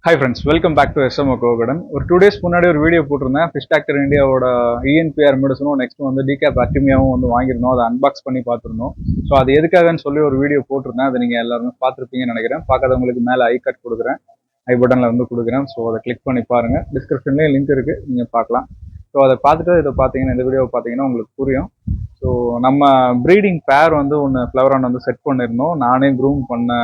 Hi friends, welcome back to SMO கோகடன். ஒரு 2 days முன்னாடி ஒரு வீடியோ போட்டிருந்தேன். ஃபிஷ் டாக்டர் இந்தியாவோட இஎன்பிஆர் மெடிசனும் நெக்ஸ்ட் வந்து டிகேப் அக்டிமியாவும் வந்து வாங்கியிருந்தோம். அதை அன்பாக்ஸ் பண்ணி பார்த்துருந்தோம். ஸோ அது எதுக்காகன்னு சொல்லி ஒரு வீடியோ போட்டிருந்தேன். அதை நீங்கள் எல்லாருமே பார்த்துருப்பீங்கன்னு நினைக்கிறேன். பார்க்காதவங்களுக்கு மேலே ஐ கட் கொடுக்குறேன், ஐ பட்டனில் வந்து கொடுக்குறேன். ஸோ அதை கிளிக் பண்ணி பாருங்கள். டிஸ்கிரிப்ஷன்லேயே லிங்க் இருக்குது, நீங்கள் பார்க்கலாம். ஸோ அதை பார்த்துட்டு இதை பார்த்தீங்கன்னா, இந்த வீடியோவை பார்த்தீங்கன்னா உங்களுக்கு புரியும். ஸோ நம்ம ப்ரீடிங் பேர் வந்து ஒன்று ஃப்ளவரான் வந்து செட் பண்ணியிருந்தோம். நானே க்ரூம் பண்ண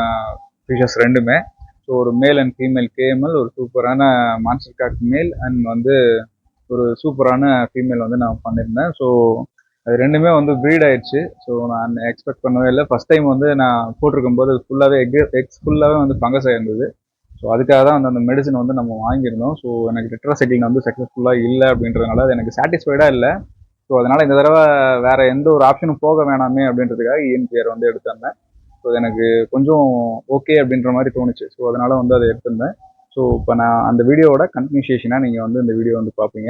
ஃபிஷஸ் ரெண்டுமே. ஸோ ஒரு மேல் அண்ட் ஃபீமேல் கேஎம்எல், ஒரு சூப்பரான மான்ஸ்டர் காக் மேல் அண்ட் வந்து ஒரு சூப்பரான ஃபீமேல் வந்து நான் பண்ணியிருந்தேன். ஸோ அது ரெண்டுமே வந்து ப்ரீட் ஆயிடுச்சு. ஸோ நான் எக்ஸ்பெக்ட் பண்ணவே இல்லை. ஃபர்ஸ்ட் டைம் வந்து நான் போட்டிருக்கும் போது ஃபுல்லாகவே எக்ஸ் ஃபுல்லாகவே வந்து ஃபங்கஸ் ஆயிருந்தது. ஸோ அதுக்காக தான் வந்து அந்த மெடிசன் வந்து நம்ம வாங்கியிருந்தோம். ஸோ எனக்கு டெட்ராசைக்ளின் வந்து சக்ஸஸ்ஃபுல்லாக இல்லை அப்படின்றதுனால அது எனக்கு சாட்டிஸ்ஃபைடாக இல்லை. ஸோ அதனால் இந்த தடவை வேற எந்த ஒரு ஆப்ஷனும் போக வேணாமே அப்படின்றதுக்காக இஎன்பிஆர் வந்து எடுத்திருந்தேன். ஸோ எனக்கு கொஞ்சம் ஓகே அப்படின்ற மாதிரி தோணுச்சு. ஸோ அதனால வந்து அதை எடுத்திருந்தேன். ஸோ இப்போ நான் அந்த வீடியோவோட கண்டினியூஷனாக நீங்கள் வந்து இந்த வீடியோ வந்து பார்ப்பீங்க.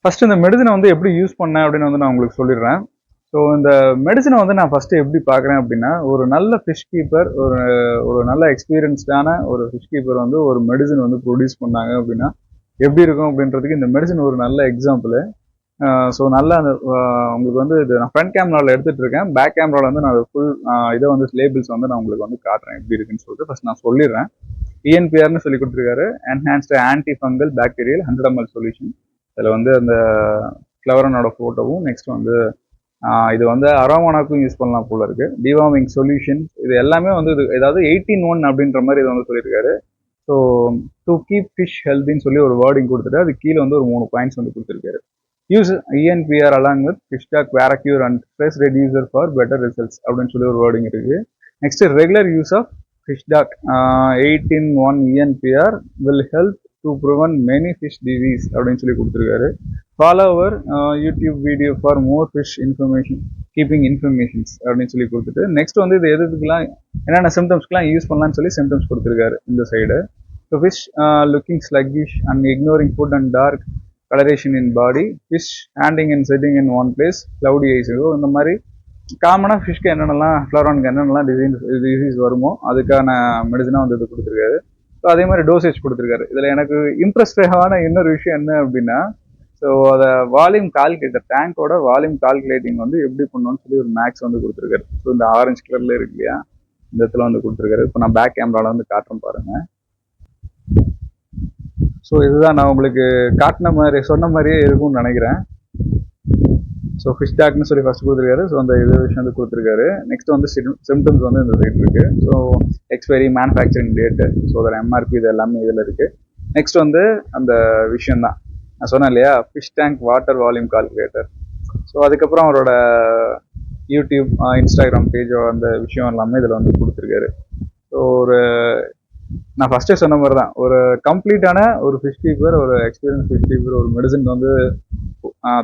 ஃபர்ஸ்ட் இந்த மெடிசனை வந்து எப்படி யூஸ் பண்ணேன் அப்படின்னு வந்து நான் உங்களுக்கு சொல்லிடுறேன். ஸோ இந்த மெடிசனை வந்து நான் ஃபர்ஸ்ட் எப்படி பார்க்குறேன் அப்படின்னா, ஒரு நல்ல ஃபிஷ் கீப்பர், ஒரு ஒரு நல்ல எக்ஸ்பீரியன்ஸ்டான ஒரு ஃபிஷ் கீப்பர் வந்து ஒரு மெடிசன் வந்து ப்ரொடியூஸ் பண்ணாங்க அப்படின்னா எப்படி இருக்கும் அப்படின்றதுக்கு இந்த மெடிசன் ஒரு நல்ல எக்ஸாம்பிள். ஸோ நல்லா அந்த உங்களுக்கு வந்து இது நான் ஃப்ரண்ட் கேமராவில் எடுத்துகிட்டு இருக்கேன். பேக் கேமராவில் வந்து நான் ஃபுல் இதை வந்து லேபிள்ஸ் வந்து நான் உங்களுக்கு வந்து காட்டுறேன் எப்படி இருக்குன்னு சொல்லிட்டு. ஃபர்ஸ்ட் நான் சொல்லிடுறேன். இஎன்பிஆர்னு சொல்லி கொடுத்துருக்காரு, enhanced anti fungal bacterial 100 ml solution. இதில் வந்து அந்த ஃப்ளவரனோட ஃபோட்டோவும், நெக்ஸ்ட் வந்து இது வந்து அரோமானாக்கும் யூஸ் பண்ணலாம் போல இருக்கு. டிவார்மிங் சொல்யூஷன், இது எல்லாமே வந்து இது ஏதாவது 18(1) அப்படின்ற மாதிரி இது வந்து சொல்லியிருக்காரு. ஸோ டு கீப் ஃபிஷ் ஹெல்தின்னு சொல்லி ஒரு வேர்டிங் கொடுத்துட்டு அது கீழே வந்து ஒரு 3 பாயிண்ட்ஸ் வந்து கொடுத்துருக்காரு. Use ENPR along with fish stock varacure and stress reducer for better results அப்படின்னு சொல்லி ஒரு வேர்டிங் இருக்கு. Next regular use of fish stock 18(1) ENPR will help to prevent many fish disease அப்படின்னு சொல்லி கொடுத்துருக்காரு. Follow our YouTube video for more fish information keeping informations அப்படின்னு சொல்லி கொடுத்துட்டு நெக்ஸ்ட் வந்து இது எதுக்குலாம் என்னென்ன சிம்டம்ஸ்க்குலாம் யூஸ் பண்ணலாம்னு சொல்லி சிம்டம்ஸ் கொடுத்துருக்காரு இந்த side. So fish looking sluggish and ignoring food and dark coloration in body, fish standing and sitting in one place, cloudy eyes. இந்த மாதிரி காமனாக ஃபிஷ்க்கு என்னென்னலாம் ஃப்ளவரானுக்கு என்னென்னலாம் டிசீஸ் வருமோ அதுக்கான மெடிசனாக வந்து இது கொடுத்துருக்காரு. ஸோ அதே மாதிரி டோசேஜ் கொடுத்துருக்காரு. இதில் எனக்கு இம்ப்ரெஸ்டான இன்னொரு விஷயம் என்ன அப்படின்னா, ஸோ அதை வால்யூம் கால்குலேட்டர், டேங்கோட வால்யூம் கால்குலேட்டிங் வந்து எப்படி பண்ணணும்னு சொல்லி ஒரு மேக்ஸ் வந்து கொடுத்துருக்காரு. ஸோ இந்த ஆரஞ்சு கலர்ல இருக்கு இல்லையா, இந்த இடத்துல வந்து கொடுத்துருக்காரு. இப்போ நான் பேக் கேமரால வந்து காட்டுறேன் பாருங்க. ஸோ இதுதான் நான் உங்களுக்கு காட்டின மாதிரி சொன்ன மாதிரியே இருக்கும்னு நினைக்கிறேன். ஸோ ஃபிஷ் டாக்னு சொல்லி ஃபர்ஸ்ட் கொடுத்துருக்காரு. ஸோ அந்த இது விஷயம் வந்து கொடுத்துருக்காரு. நெக்ஸ்ட் வந்து சிம்டம்ஸ் வந்து இந்த சைட் இருக்கு. So expiry, manufacturing date, so அதோட எம்ஆர்பி, இது எல்லாமே இதில் இருக்கு. நெக்ஸ்ட் வந்து அந்த விஷயம் தான் நான் சொன்னேன் இல்லையா, fish tank water volume calculator. So அதுக்கப்புறம் அவரோட யூடியூப், இன்ஸ்டாகிராம் பேஜ், அந்த விஷயம் எல்லாமே இதில் வந்து கொடுத்துருக்காரு. ஸோ ஒரு நான் ஃபர்ஸ்டே சொன்ன மாதிரி தான், ஒரு கம்ப்ளீட்டான ஒரு ஃபிஷ் கீப்பர், ஒரு எக்ஸ்பீரியன்ஸ் ஃபிஷ் கீப்பர் ஒரு மெடிசன் வந்து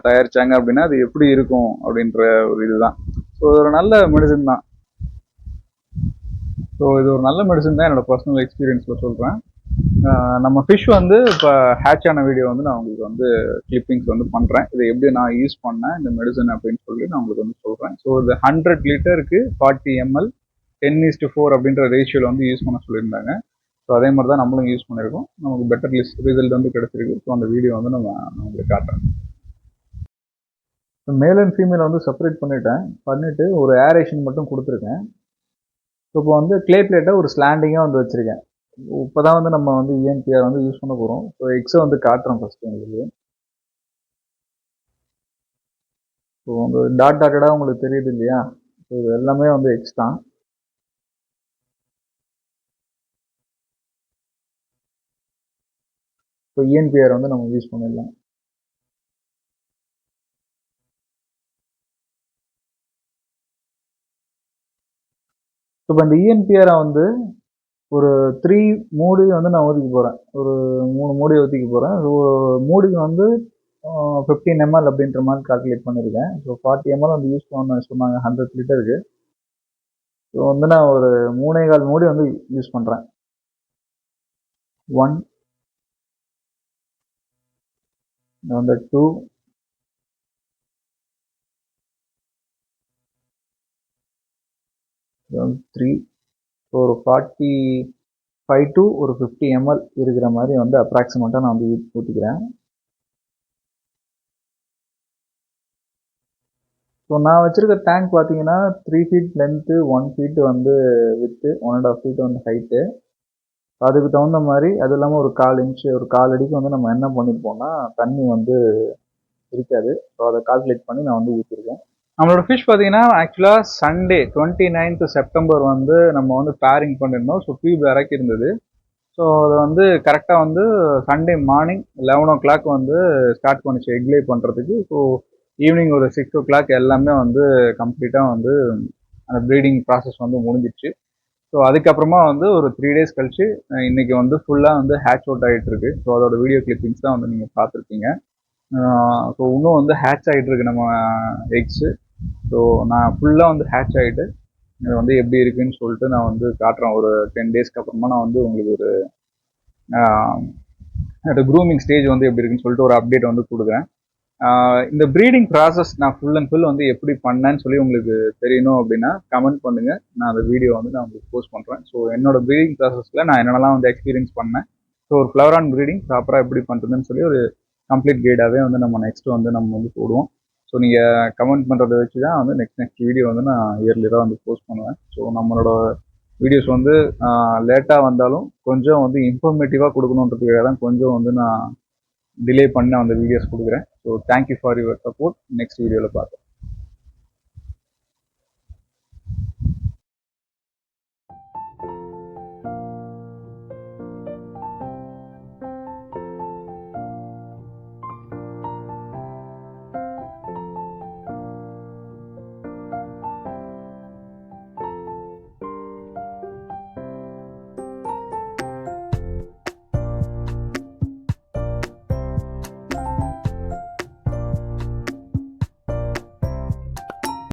தயாரிச்சாங்க அப்படின்னா அது எப்படி இருக்கும் அப்படின்ற ஒரு இதுதான். ஸோ ஒரு நல்ல மெடிசன் தான். ஸோ இது ஒரு நல்ல மெடிசன் தான் என்னோட பர்சனல் எக்ஸ்பீரியன்ஸில் சொல்கிறேன். நம்ம ஃபிஷ் வந்து இப்போ ஹேட்ச் ஆன வீடியோ வந்து நான் உங்களுக்கு வந்து கிளிப்பிங்ஸ் வந்து பண்ணுறேன். இதை எப்படி நான் யூஸ் பண்ணேன் இந்த மெடிசன் அப்படின்னு சொல்லி நான் உங்களுக்கு வந்து சொல்கிறேன். ஸோ இது 100 லிட்டருக்கு 40 ml 10:4 அப்படின்ற ரேஷியோவில் வந்து யூஸ் பண்ண சொல்லியிருந்தாங்க. ஸோ அதே மாதிரி தான் நம்மளும் யூஸ் பண்ணியிருக்கோம். நமக்கு பெட்டர் ரிசல்ட் வந்து கிடைச்சிருக்கு. ஸோ அந்த வீடியோ வந்து நான் உங்களுக்கு காட்டுறேன். மேல் அண்ட் ஃபீமேல் வந்து செப்பரேட் பண்ணிவிட்டு ஒரு ஏரேஷன் மட்டும் கொடுத்துருக்கேன். ஸோ இப்போ வந்து கிளே பிளேட்டை ஒரு ஸ்லாண்டிங்காக வந்து வச்சுருக்கேன். இப்போ தான் வந்து நம்ம வந்து இஎன்பிஆர் வந்து யூஸ் பண்ண போகிறோம். ஸோ எக்ஸை வந்து காட்டுறோம் ஃபஸ்ட்டு உங்களுக்கு. ஸோ உங்களுக்கு டாட்டடாக உங்களுக்கு தெரியுது இல்லையா, ஸோ இது எல்லாமே வந்து எக்ஸ் தான். ஸோ இஎன்பிஆர் வந்து நம்ம யூஸ் பண்ணிடலாம். இப்போ இந்த இஎன்பிஆரை வந்து ஒரு 3 மூடி வந்து நான் ஊற்றிக்க போகிறேன். ஒரு 3 மூடி ஊற்றிக்க போகிறேன். ஸோ மூடிக்கு வந்து 15 ml அப்படின்ற மாதிரி கால்குலேட் பண்ணியிருக்கேன். ஸோ 40 ml வந்து யூஸ் பண்ண சொன்னாங்க 100 லிட்டருக்கு. ஸோ வந்து நான் ஒரு 3.25 மூடி வந்து யூஸ் பண்ணுறேன். 1, 2, 3. ஸோ ஒரு 45 5 to ஒரு 50 ml இருக்கிற மாதிரி வந்து அப்ராக்சிமேட்டாக நான் வந்து ஊற்றிக்கிறேன். ஸோ நான் வச்சுருக்க டேங்க் பார்த்தீங்கன்னா 3 feet லென்த்து, 1 feet வந்து வித்து, 1.5 feet வந்து ஹைட்டு. அதுக்கு தகுந்த மாதிரி அது இல்லாமல் ஒரு 1/4 இன்ச்சு, ஒரு 1/4 அடிக்கு வந்து நம்ம என்ன பண்ணியிருப்போம்னா தண்ணி வந்து இருக்காது. ஸோ அதை கால்குலேட் பண்ணி நான் வந்து ஊற்றிருக்கேன். நம்மளோட ஃபிஷ் பார்த்தீங்கன்னா ஆக்சுவலாக சண்டே 29th செப்டம்பர் வந்து நம்ம வந்து பேரிங் பண்ணியிருந்தோம். ஸோ ட்யூப் இறக்கி இருந்தது. ஸோ அது வந்து கரெக்டாக வந்து சண்டே மார்னிங் 11 o'clock வந்து ஸ்டார்ட் பண்ணிச்சு எக்லே பண்ணுறதுக்கு. ஸோ ஈவினிங் ஒரு 6 o'clock எல்லாமே வந்து கம்ப்ளீட்டாக வந்து அந்த ப்ரீடிங் ப்ராசஸ் வந்து முடிஞ்சிடுச்சு. ஸோ அதுக்கப்புறமா வந்து ஒரு 3 days கழிச்சு இன்னைக்கு வந்து ஃபுல்லாக வந்து ஹேட்ச் அவுட் ஆகிட்டு இருக்கு. ஸோ அதோட வீடியோ கிளிப்பிங்ஸ் தான் வந்து நீங்கள் பார்த்துருப்பீங்க. ஸோ இன்னும் வந்து ஹேட்ச் ஆகிட்டு இருக்கு நம்ம எக்ஸு. ஸோ நான் ஃபுல்லாக வந்து ஹேட்ச் ஆகிட்டு இது வந்து எப்படி இருக்குன்னு சொல்லிட்டு நான் வந்து காட்டுறேன். ஒரு 10 daysக்கு அப்புறமா நான் வந்து உங்களுக்கு ஒரு க்ரூமிங் ஸ்டேஜ் வந்து எப்படி இருக்குன்னு சொல்லிட்டு ஒரு அப்டேட் வந்து கொடுக்குறேன். இந்த ப்ரீடிங் ப்ராசஸ் நான் ஃபுல் அண்ட் ஃபுல் வந்து எப்படி பண்ணேன்னு சொல்லி உங்களுக்கு தெரியணும் அப்படின்னா கமெண்ட் பண்ணுங்க. நான் அந்த வீடியோ வந்து நான் உங்களுக்கு போஸ்ட் பண்ணுறேன். ஸோ என்னோட ப்ரீடிங் ப்ராசஸில் நான் என்னென்னலாம் வந்து எக்ஸ்பீரியன்ஸ் பண்ணேன், ஸோ ஒரு ஃப்ளவர் ஆன் ப்ரீடிங் ப்ராப்பராக எப்படி பண்ணுறதுன்னு சொல்லி ஒரு கம்ப்ளீட் கைடாகவே வந்து நம்ம நெக்ஸ்ட் வந்து நம்ம வந்து போடுவோம். ஸோ நீங்கள் கமெண்ட் பண்ணுறதை வச்சு தான் வந்து நெக்ஸ்ட் வீடியோ வந்து நான் இயர்லியராக வந்து போஸ்ட் பண்ணுவேன். ஸோ நம்மளோட வீடியோஸ் வந்து லேட்டாக வந்தாலும் கொஞ்சம் வந்து இன்ஃபர்மேட்டிவாக கொடுக்கணுன்றதுக்காக தான் கொஞ்சம் வந்து நான் டிலே பண்ண அந்த வீடியோஸ் கொடுக்குறேன். So thank you for your support. Next வீடியோவில் பார்க்கலாம்.